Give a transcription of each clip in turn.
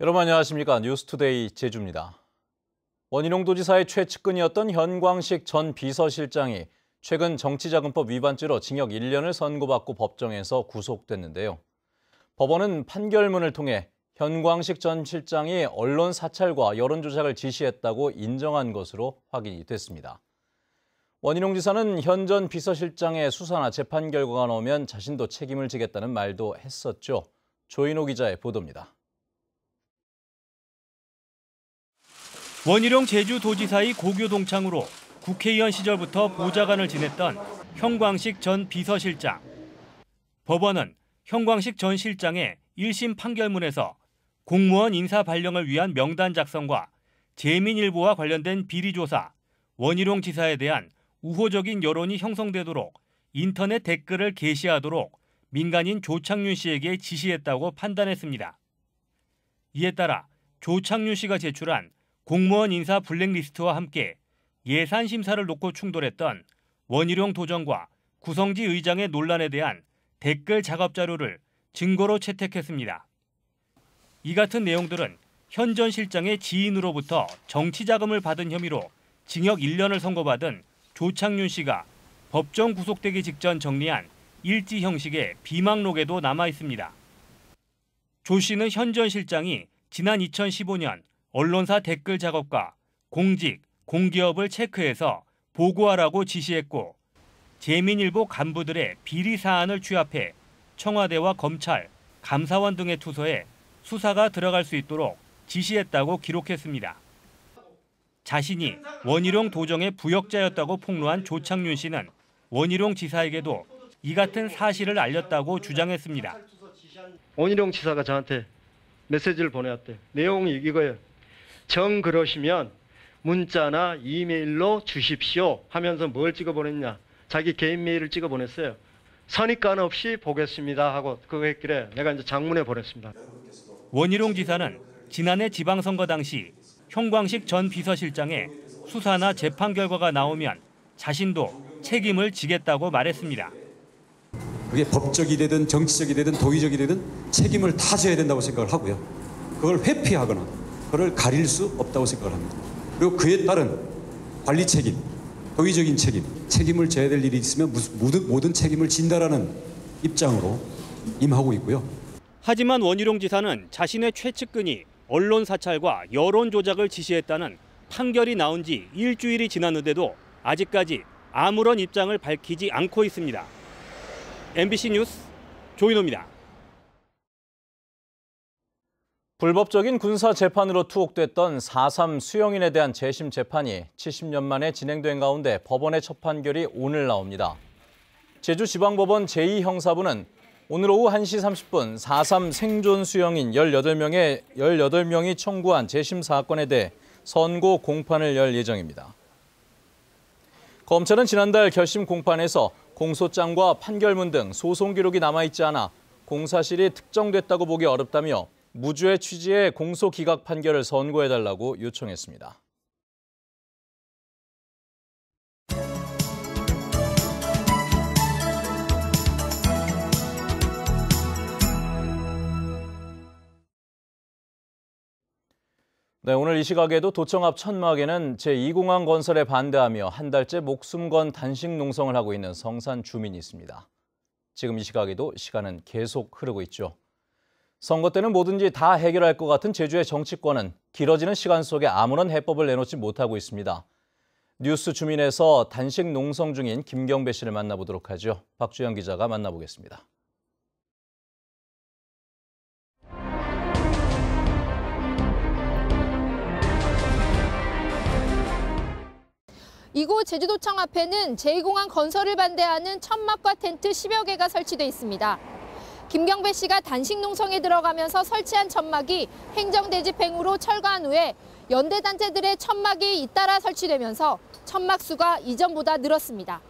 여러분 안녕하십니까? 뉴스투데이 제주입니다. 원희룡 도지사의 최측근이었던 현광식 전 비서실장이 최근 정치자금법 위반죄로 징역 1년을 선고받고 법정에서 구속됐는데요. 법원은 판결문을 통해 현광식 전 실장이 언론 사찰과 여론조작을 지시했다고 인정한 것으로 확인이 됐습니다. 원희룡 지사는 현 전 비서실장의 수사나 재판 결과가 나오면 자신도 책임을 지겠다는 말도 했었죠. 조인호 기자의 보도입니다. 원희룡 제주도지사의 고교 동창으로 국회의원 시절부터 보좌관을 지냈던 현광식 전 비서실장. 법원은 현광식 전 실장의 1심 판결문에서 공무원 인사 발령을 위한 명단 작성과 재민일보와 관련된 비리조사, 원희룡 지사에 대한 우호적인 여론이 형성되도록 인터넷 댓글을 게시하도록 민간인 조창윤 씨에게 지시했다고 판단했습니다. 이에 따라 조창윤 씨가 제출한 공무원 인사 블랙리스트와 함께 예산 심사를 놓고 충돌했던 원희룡 도정과 구성지 의장의 논란에 대한 댓글 작업 자료를 증거로 채택했습니다. 이 같은 내용들은 현 전 실장의 지인으로부터 정치 자금을 받은 혐의로 징역 1년을 선고받은 조창윤 씨가 법정 구속되기 직전 정리한 일지 형식의 비망록에도 남아 있습니다. 조 씨는 현 전 실장이 지난 2015년 언론사 댓글 작업과 공직, 공기업을 체크해서 보고하라고 지시했고 재민일보 간부들의 비리 사안을 취합해 청와대와 검찰, 감사원 등에 투서해 수사가 들어갈 수 있도록 지시했다고 기록했습니다. 자신이 원희룡 도정의 부역자였다고 폭로한 조창윤 씨는 원희룡 지사에게도 이 같은 사실을 알렸다고 주장했습니다. 원희룡 지사가 저한테 메시지를 보내왔대요. 내용이 이거예요. 정 그러시면 문자나 이메일로 주십시오 하면서 뭘 찍어 보냈냐. 자기 개인 메일을 찍어 보냈어요. 선입관 없이 보겠습니다 하고 그거 했길래 내가 이제 장문에 보냈습니다. 원희룡 지사는 지난해 지방선거 당시 현광식 전 비서실장의 수사나 재판 결과가 나오면 자신도 책임을 지겠다고 말했습니다. 그게 법적이 되든 정치적이 되든 도의적이 되든 책임을 다 져야 된다고 생각을 하고요. 그걸 회피하거나 그걸 가릴 수 없다고 생각을 합니다. 그리고 그에 따른 관리 책임, 도의적인 책임을 져야 될 일이 있으면 모든 책임을 진다라는 입장으로 임하고 있고요. 하지만 원희룡 지사는 자신의 최측근이 언론 사찰과 여론 조작을 지시했다는 판결이 나온 지 일주일이 지났는데도 아직까지 아무런 입장을 밝히지 않고 있습니다. MBC 뉴스 조인호입니다. 불법적인 군사 재판으로 투옥됐던 4.3 수용인에 대한 재심 재판이 70년 만에 진행된 가운데 법원의 첫 판결이 오늘 나옵니다. 제주지방법원 제2형사부는 오늘 오후 1시 30분 4.3 생존 수용인 18명이 청구한 재심 사건에 대해 선고 공판을 열 예정입니다. 검찰은 지난달 결심 공판에서 공소장과 판결문 등 소송 기록이 남아있지 않아 공사실이 특정됐다고 보기 어렵다며 무죄 취지의 공소 기각 판결을 선고해달라고 요청했습니다. 네, 오늘 이 시각에도 도청 앞 천막에는 제2공항 건설에 반대하며 한 달째 목숨 건 단식 농성을 하고 있는 성산 주민이 있습니다. 지금 이 시각에도 시간은 계속 흐르고 있죠. 선거 때는 뭐든지 다 해결할 것 같은 제주의 정치권은 길어지는 시간 속에 아무런 해법을 내놓지 못하고 있습니다. 뉴스 주민에서 단식 농성 중인 김경배 씨를 만나보도록 하죠. 박주영 기자가 만나보겠습니다. 이곳 제주도청 앞에는 제2공항 건설을 반대하는 천막과 텐트 10여 개가 설치돼 있습니다. 김경배 씨가 단식 농성에 들어가면서 설치한 천막이 행정대집행으로 철거한 후에 연대단체들의 천막이 잇따라 설치되면서 천막 수가 이전보다 늘었습니다.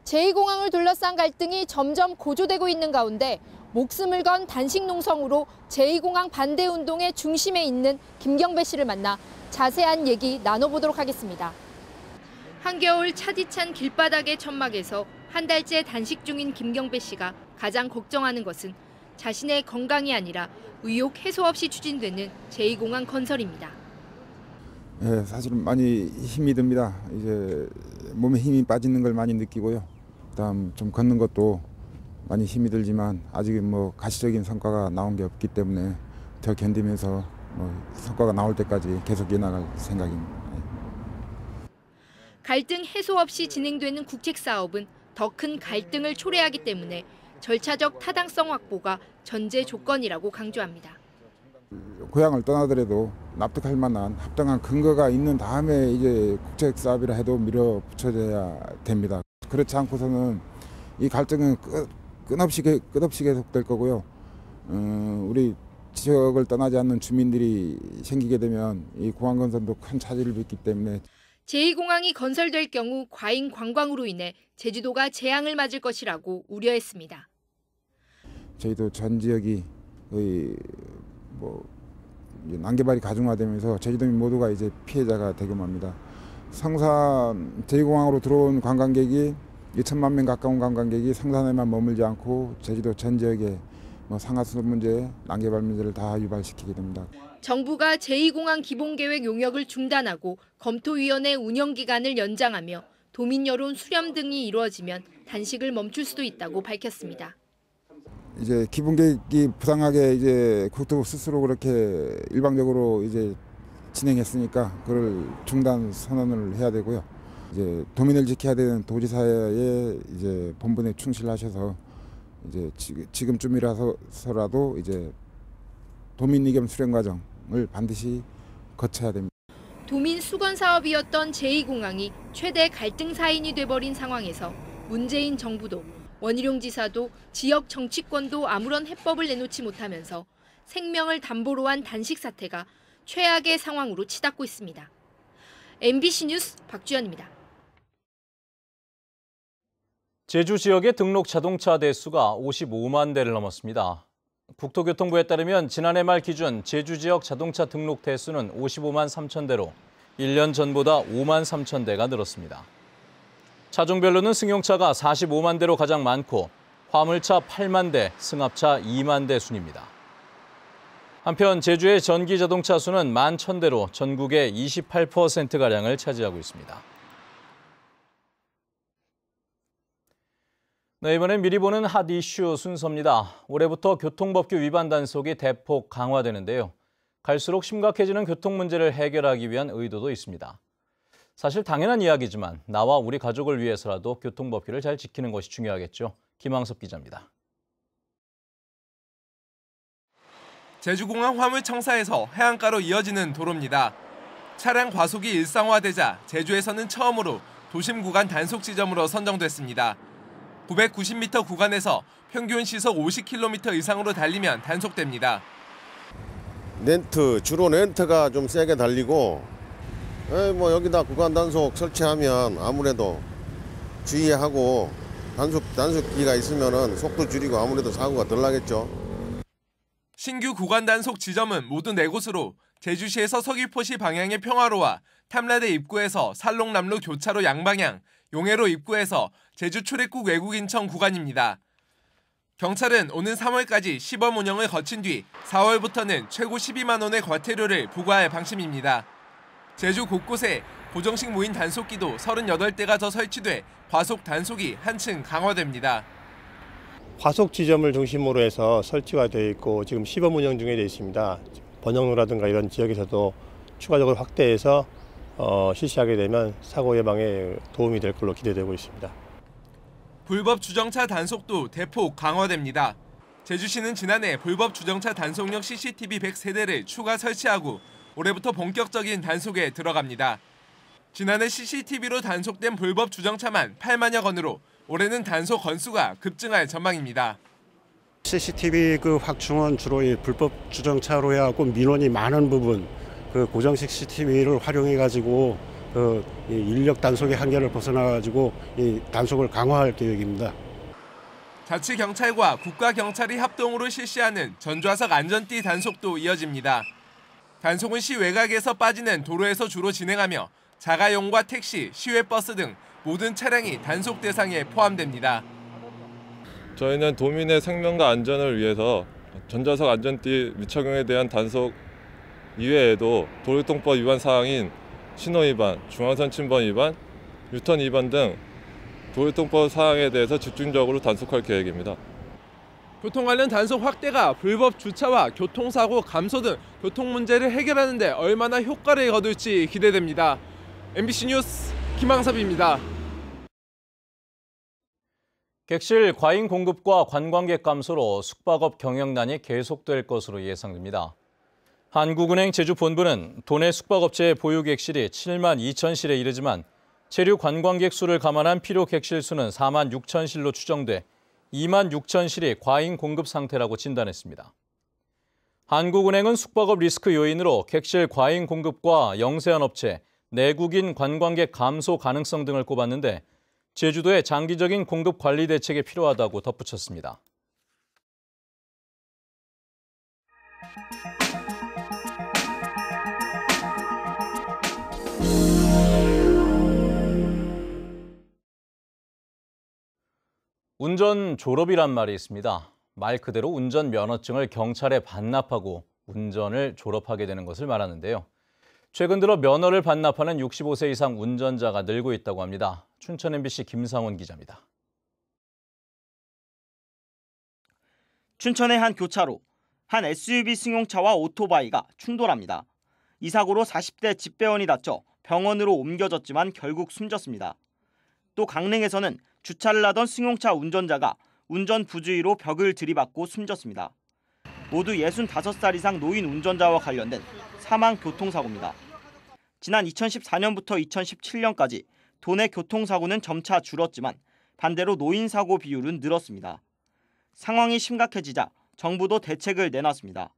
제2공항을 둘러싼 갈등이 점점 고조되고 있는 가운데 목숨을 건 단식 농성으로 제2공항 반대 운동의 중심에 있는 김경배 씨를 만나 자세한 얘기 나눠보도록 하겠습니다. 한겨울 차디찬 길바닥의 천막에서 한 달째 단식 중인 김경배 씨가 가장 걱정하는 것은 자신의 건강이 아니라 의욕 해소 없이 추진되는 제2공항 건설입니다. 네, 사실은 많이 힘이 듭니다. 이제 몸에 힘이 빠지는 걸 많이 느끼고요. 그다음 좀 걷는 것도 많이 힘이 들지만 아직은 뭐 가시적인 성과가 나온 게 없기 때문에 더 견디면서 성과가 나올 때까지 계속 이어나갈 생각입니다. 갈등 해소 없이 진행되는 국책 사업은 더 큰 갈등을 초래하기 때문에 절차적 타당성 확보가 전제 조건이라고 강조합니다. 고향을 떠나더라도 납득할 만한 합당한 근거가 있는 다음에 이제 국책 사업이라 해도 밀어붙여져야 됩니다. 그렇지 않고서는 이 갈등은 끝없이 계속될 거고요. 우리 지역을 떠나지 않는 주민들이 생기게 되면 이 공항 건설도 큰 차질을 빚기 때문에 제2공항이 건설될 경우 과잉 관광으로 인해 제주도가 재앙을 맞을 것이라고 우려했습니다. 저희도 전 지역이 거의 난개발이 가중화되면서 제주도민 모두가 이제 피해자가 되고 맙니다. 성산 제2공항으로 들어온 관광객이 2천만 명 가까운 관광객이 성산에만 머물지 않고 제주도 전 지역에 상하수 문제, 난개발 문제를 다 유발시키게 됩니다. 정부가 제2공항 기본계획 용역을 중단하고 검토위원회 운영기간을 연장하며 도민 여론 수렴 등이 이루어지면 단식을 멈출 수도 있다고 밝혔습니다. 이제 기본계획이 부당하게 이제 국토부 스스로 그렇게 일방적으로 이제 진행했으니까 그걸 중단 선언을 해야 되고요. 이제 도민을 지켜야 되는 도지사의 이제 본분에 충실하셔서 이제 지금쯤이라서라도 이제 도민 의견 수렴 과정을 반드시 거쳐야 됩니다. 도민 수건 사업이었던 제2공항이 최대 갈등 사인이 돼버린 상황에서 문재인 정부도 원희룡 지사도 지역 정치권도 아무런 해법을 내놓지 못하면서 생명을 담보로 한 단식 사태가 최악의 상황으로 치닫고 있습니다. MBC 뉴스 박주연입니다. 제주 지역의 등록 자동차 대수가 55만 대를 넘었습니다. 국토교통부에 따르면 지난해 말 기준 제주 지역 자동차 등록 대수는 55만 3천 대로 1년 전보다 5만 3천 대가 늘었습니다. 차종별로는 승용차가 45만 대로 가장 많고 화물차 8만 대, 승합차 2만 대 순입니다. 한편 제주의 전기 자동차 수는 11,000대로 전국의 28%가량을 차지하고 있습니다. 네, 이번엔 미리 보는 핫 이슈 순서입니다. 올해부터 교통법규 위반 단속이 대폭 강화되는데요. 갈수록 심각해지는 교통 문제를 해결하기 위한 의도도 있습니다. 사실 당연한 이야기지만 나와 우리 가족을 위해서라도 교통법규를 잘 지키는 것이 중요하겠죠. 김항섭 기자입니다. 제주공항 화물청사에서 해안가로 이어지는 도로입니다. 차량 과속이 일상화되자 제주에서는 처음으로 도심 구간 단속 지점으로 선정됐습니다. 990m 구간에서 평균 시속 50km 이상으로 달리면 단속됩니다. 주로 렌트가 좀 세게 달리고 여기다 구간 단속 설치하면 아무래도 주의하고 단속기가 있으면 속도 줄이고 아무래도 사고가 덜 나겠죠. 신규 구간 단속 지점은 모두 4곳으로 제주시에서 서귀포시 방향의 평화로와 탐라대 입구에서 살롱남로 교차로 양방향, 용해로 입구에서 제주 출입국 외국인청 구간입니다. 경찰은 오는 3월까지 시범 운영을 거친 뒤 4월부터는 최고 12만 원의 과태료를 부과할 방침입니다. 제주 곳곳에 고정식 무인 단속기도 38대가 더 설치돼 과속 단속이 한층 강화됩니다. 과속 지점을 중심으로 해서 설치가 되어 있고 지금 시범 운영 중에 되어 있습니다. 번영로라든가 이런 지역에서도 추가적으로 확대해서 실시하게 되면 사고 예방에 도움이 될 걸로 기대되고 있습니다. 불법 주정차 단속도 대폭 강화됩니다. 제주시는 지난해 불법 주정차 단속용 CCTV 103대를 추가 설치하고 올해부터 본격적인 단속에 들어갑니다. 지난해 CCTV로 단속된 불법 주정차만 8만여 건으로 올해는 단속 건수가 급증할 전망입니다. CCTV 확충은 주로 불법 주정차로 해갖고 민원이 많은 부분 고정식 CCTV를 활용해가지고 인력 단속의 한계를 벗어나가지고 단속을 강화할 계획입니다. 자치경찰과 국가경찰이 합동으로 실시하는 전좌석 안전띠 단속도 이어집니다. 단속은 시 외곽에서 빠지는 도로에서 주로 진행하며 자가용과 택시, 시외버스 등 모든 차량이 단속 대상에 포함됩니다. 저희는 도민의 생명과 안전을 위해서 전자석 안전띠 미착용에 대한 단속 이외에도 도로교통법 위반 사항인 신호 위반, 중앙선 침범 위반, 유턴 위반 등 도로교통법 사항에 대해서 집중적으로 단속할 계획입니다. 교통 관련 단속 확대가 불법 주차와 교통사고 감소 등 교통 문제를 해결하는 데 얼마나 효과를 거둘지 기대됩니다. MBC 뉴스 김항섭입니다. 객실 과잉 공급과 관광객 감소로 숙박업 경영난이 계속될 것으로 예상됩니다. 한국은행 제주본부는 도내 숙박업체의 보유 객실이 7만 2천 실에 이르지만 체류 관광객 수를 감안한 필요 객실 수는 4만 6천 실로 추정돼 2만 6천 실이 과잉 공급 상태라고 진단했습니다. 한국은행은 숙박업 리스크 요인으로 객실 과잉 공급과 영세한 업체, 내국인 관광객 감소 가능성 등을 꼽았는데 제주도의 장기적인 공급 관리 대책이 필요하다고 덧붙였습니다. 운전 졸업이란 말이 있습니다. 말 그대로 운전 면허증을 경찰에 반납하고 운전을 졸업하게 되는 것을 말하는데요. 최근 들어 면허를 반납하는 65세 이상 운전자가 늘고 있다고 합니다. 춘천 MBC 김상훈 기자입니다. 춘천의 한 교차로, 한 SUV 승용차와 오토바이가 충돌합니다. 이 사고로 40대 집배원이 다쳐 병원으로 옮겨졌지만 결국 숨졌습니다. 또 강릉에서는 주차를 하던 승용차 운전자가 운전 부주의로 벽을 들이받고 숨졌습니다. 모두 65살 이상 노인 운전자와 관련된 사망 교통사고입니다. 지난 2014년부터 2017년까지 도내 교통사고는 점차 줄었지만 반대로 노인 사고 비율은 늘었습니다. 상황이 심각해지자 정부도 대책을 내놨습니다.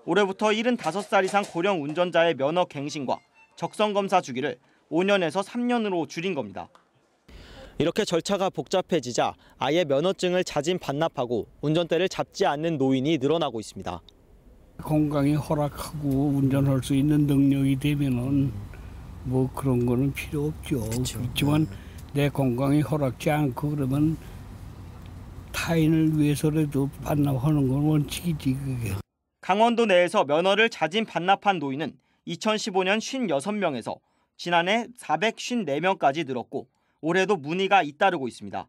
올해부터 75살 이상 고령 운전자의 면허 갱신과 적성검사 주기를 5년에서 3년으로 줄인 겁니다. 이렇게 절차가 복잡해지자 아예 면허증을 자진 반납하고 운전대를 잡지 않는 노인이 늘어나고 있습니다. 건강이 허락하고 운전할 수 있는 능력이 되면은 뭐 그런 거는 필요 없죠. 그렇지만 내 건강이 허락지 않고 그러면 타인을 위해서라도 반납하는 건 원칙이지 그게. 강원도 내에서 면허를 자진 반납한 노인은 2015년 56명에서 지난해 454명까지 늘었고 올해도 문의가 잇따르고 있습니다.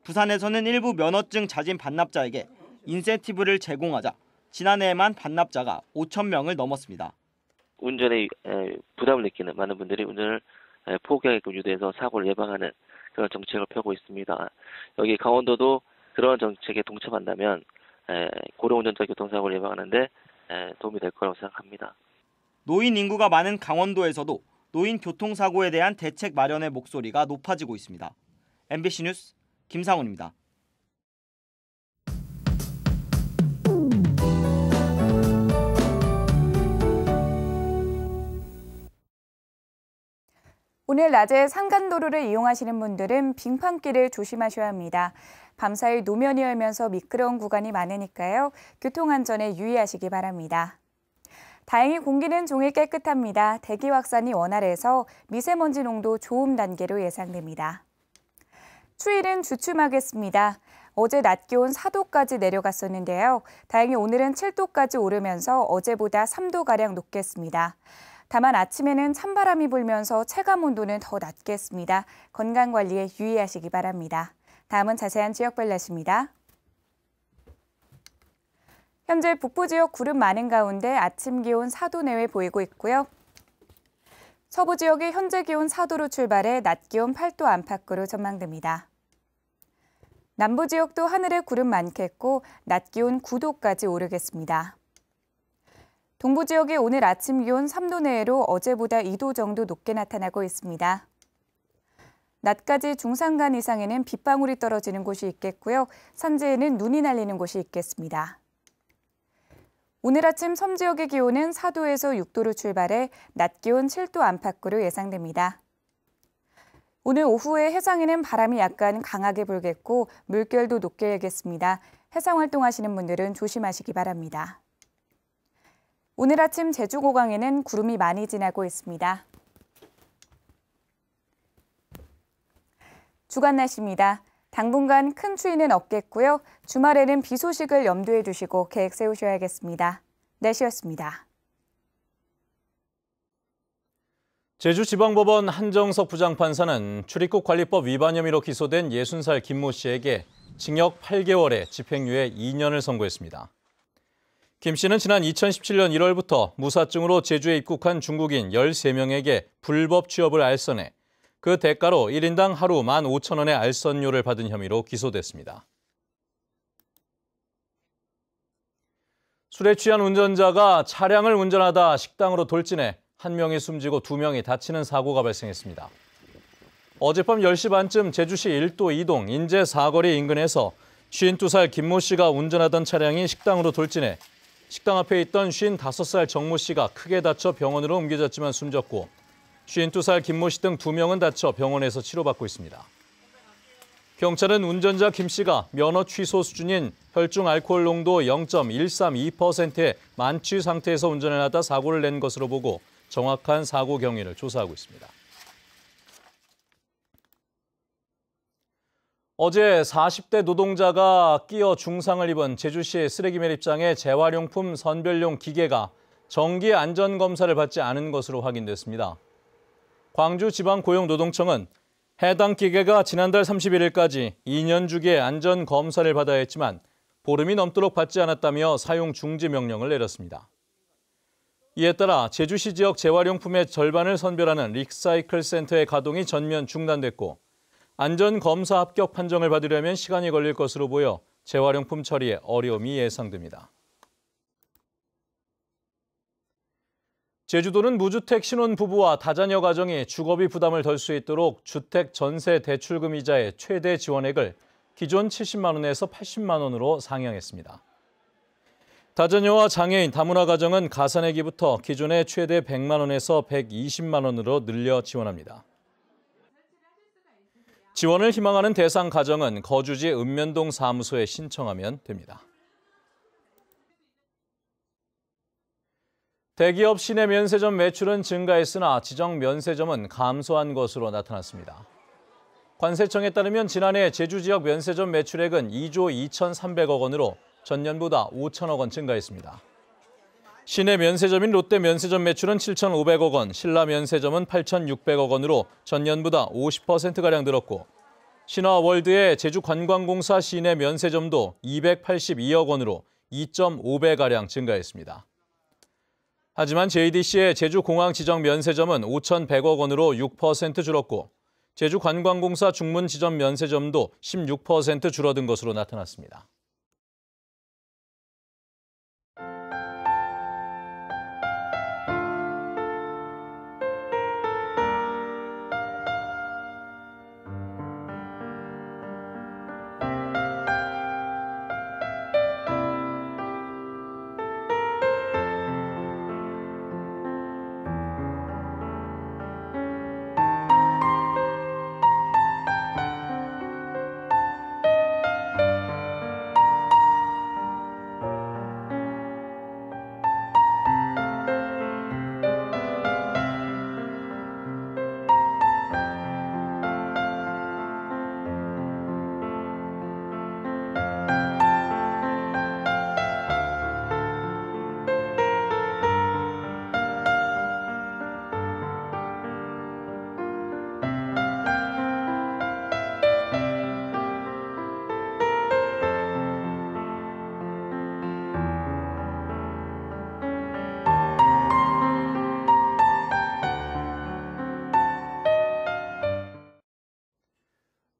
부산에서는 일부 면허증 자진 반납자에게 인센티브를 제공하자 지난해에만 반납자가 5천 명을 넘었습니다. 운전에 부담을 느끼는 많은 분들이 운전을 포기하게끔 유도해서 사고를 예방하는 그런 정책을 펴고 있습니다. 여기 강원도도 그런 정책에 동참한다면 고령 운전자 교통사고를 예방하는 데 도움이 될 거라고 생각합니다. 노인 인구가 많은 강원도에서도 노인 교통사고에 대한 대책 마련의 목소리가 높아지고 있습니다. MBC 뉴스 김상훈입니다. 오늘 낮에 산간도로를 이용하시는 분들은 빙판길을 조심하셔야 합니다. 밤사이 노면이 열면서 미끄러운 구간이 많으니까요. 교통안전에 유의하시기 바랍니다. 다행히 공기는 종일 깨끗합니다. 대기 확산이 원활해서 미세먼지 농도 좋음 단계로 예상됩니다. 추위는 주춤하겠습니다. 어제 낮 기온 4도까지 내려갔었는데요. 다행히 오늘은 7도까지 오르면서 어제보다 3도가량 높겠습니다. 다만 아침에는 찬바람이 불면서 체감 온도는 더 낮겠습니다. 건강관리에 유의하시기 바랍니다. 다음은 자세한 지역별 날씨입니다. 현재 북부 지역 구름 많은 가운데 아침 기온 4도 내외 보이고 있고요. 서부 지역이 현재 기온 4도로 출발해 낮 기온 8도 안팎으로 전망됩니다. 남부 지역도 하늘에 구름 많겠고 낮 기온 9도까지 오르겠습니다. 동부 지역이 오늘 아침 기온 3도 내외로 어제보다 2도 정도 높게 나타나고 있습니다. 낮까지 중산간 이상에는 빗방울이 떨어지는 곳이 있겠고요. 산지에는 눈이 날리는 곳이 있겠습니다. 오늘 아침 섬 지역의 기온은 4도에서 6도로 출발해 낮 기온 7도 안팎으로 예상됩니다. 오늘 오후에 해상에는 바람이 약간 강하게 불겠고 물결도 높게 일겠습니다. 해상 활동하시는 분들은 조심하시기 바랍니다. 오늘 아침 제주고강에는 구름이 많이 지나고 있습니다. 주간 날씨입니다. 당분간 큰 추위는 없겠고요. 주말에는 비 소식을 염두에 두시고 계획 세우셔야겠습니다. 날씨였습니다. 제주지방법원 한정석 부장판사는 출입국 관리법 위반 혐의로 기소된 60살 김모 씨에게 징역 8개월에 집행유예 2년을 선고했습니다. 김 씨는 지난 2017년 1월부터 무사증으로 제주에 입국한 중국인 13명에게 불법 취업을 알선해 그 대가로 1인당 하루 15,000원의 알선료를 받은 혐의로 기소됐습니다. 술에 취한 운전자가 차량을 운전하다 식당으로 돌진해 1명이 숨지고 2명이 다치는 사고가 발생했습니다. 어젯밤 10시 반쯤 제주시 1도 2동 인제 사거리 인근에서 52살 김모 씨가 운전하던 차량이 식당으로 돌진해 식당 앞에 있던 55살 정모 씨가 크게 다쳐 병원으로 옮겨졌지만 숨졌고 52살 김모 씨 등 2명은 다쳐 병원에서 치료받고 있습니다. 경찰은 운전자 김 씨가 면허 취소 수준인 혈중 알코올 농도 0.132%의 만취 상태에서 운전을 하다 사고를 낸 것으로 보고 정확한 사고 경위를 조사하고 있습니다. 어제 40대 노동자가 끼어 중상을 입은 제주시 쓰레기 매립장의 재활용품 선별용 기계가 정기 안전검사를 받지 않은 것으로 확인됐습니다. 광주지방고용노동청은 해당 기계가 지난달 31일까지 2년 주기의 안전검사를 받아야 했지만 보름이 넘도록 받지 않았다며 사용 중지 명령을 내렸습니다. 이에 따라 제주시 지역 재활용품의 절반을 선별하는 리사이클 센터의 가동이 전면 중단됐고 안전검사 합격 판정을 받으려면 시간이 걸릴 것으로 보여 재활용품 처리에 어려움이 예상됩니다. 제주도는 무주택 신혼부부와 다자녀 가정이 주거비 부담을 덜 수 있도록 주택 전세 대출금 이자의 최대 지원액을 기존 70만 원에서 80만 원으로 상향했습니다. 다자녀와 장애인, 다문화 가정은 가산액기부터 기존의 최대 100만 원에서 120만 원으로 늘려 지원합니다. 지원을 희망하는 대상 가정은 거주지 읍면동 사무소에 신청하면 됩니다. 대기업 시내 면세점 매출은 증가했으나 지정 면세점은 감소한 것으로 나타났습니다. 관세청에 따르면 지난해 제주 지역 면세점 매출액은 2조 2,300억 원으로 전년보다 5천억 원 증가했습니다. 시내 면세점인 롯데 면세점 매출은 7,500억 원, 신라 면세점은 8,600억 원으로 전년보다 50%가량 늘었고 신화월드의 제주관광공사 시내 면세점도 282억 원으로 2.5배가량 증가했습니다. 하지만 JDC의 제주공항 지정 면세점은 5,100억 원으로 6% 줄었고 제주관광공사 중문 지점 면세점도 16% 줄어든 것으로 나타났습니다.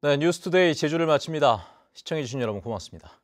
네, 뉴스투데이 제주를 마칩니다. 시청해주신 여러분 고맙습니다.